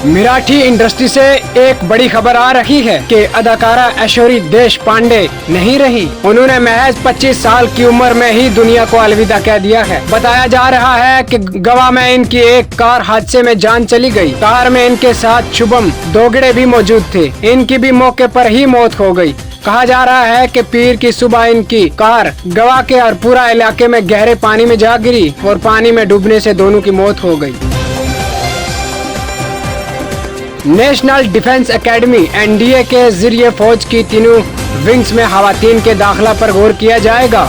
Marathi industry से एक बड़ी खबर आ रही है कि अदाकारा ऐश्वर्या देशपांडे नहीं रही। उन्होंने महज 25 साल की उम्र में ही दुनिया को अलविदा कह दिया है। बताया जा रहा है कि गोवा में इनकी एक कार हादसे में जान चली गई। कार में इनके साथ शुभम दोगड़े भी मौजूद थे। इनकी भी मौके पर ही मौत हो गई। कहा जा रहा है कि पीर की सुबह इनकी कार गोवा के अरपुरा इलाके में गहरे पानी में जा गिरी और पानी में डूबने से दोनों की मौत हो गई। नेशनल डिफेंस एकेडमी (एनडीए) के जरिए फौज की तीनों विंग्स में खवातीन के दाखिला पर गौर किया जाएगा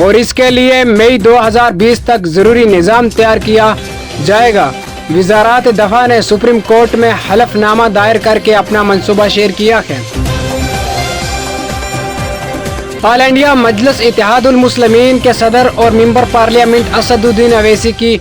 और इसके लिए मई 2020 तक जरूरी निज़ाम तैयार किया जाएगा। वज़ारत दफ़ा ने सुप्रीम कोर्ट में हलफनामा दायर करके अपना मंसूबा शेयर किया है। ऑल इंडिया मजलिस इत्तेहादुल मुस्लिमीन के सदर और मेंबर पार्लियामेंट असदुद्दीन अवैसी की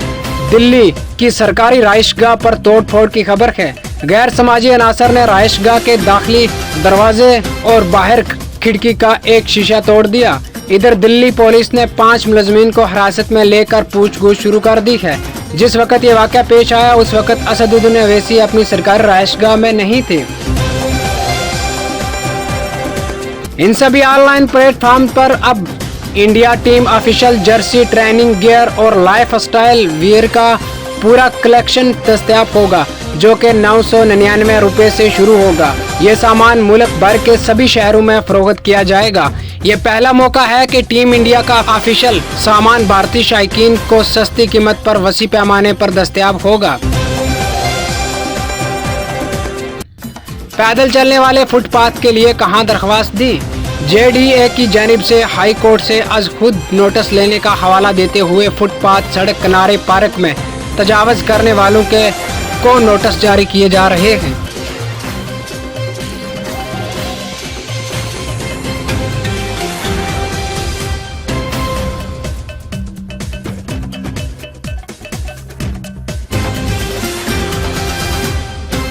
दिल्ली की सरकारी रहायशगाह पर तोड़फोड़ की खबर है। गैर समाजी अनासर ने रहायशगाह के दाखिली दरवाजे और बाहर खिड़की का एक शीशा तोड़ दिया। इधर दिल्ली पुलिस ने 5 मुलजमीन को हिरासत में लेकर पूछताछ शुरू कर दी है। जिस वक्त ये वाक़या पेश आया उस वक्त असदुद्दीन अवैसी अपनी सरकारी रहायशगाह में नहीं थे। इन सभी ऑनलाइन प्लेटफॉर्म पर अब India team official Jersey, training gear और लाइफ स्टाइल वियर का पूरा कलेक्शन दस्तयाब होगा, जो कि 999 रुपए से शुरू होगा। ये सामान मुल्क भर के सभी शहरों में फरोख्त किया जाएगा। ये पहला मौका है कि टीम इंडिया का ऑफिशियल सामान भारतीय शायकीन को सस्ती कीमत पर वसी पैमाने पर दस्तयाब होगा। पैदल चलने वाले फुटपाथ के लिए कहां दरख्वास्त दी? जेडीए की जानिब से हाई कोर्ट से आज खुद नोटिस लेने का हवाला देते हुए फुटपाथ, सड़क किनारे, पार्क में तजावज़ करने वालों को नोटिस जारी किए जा रहे हैं।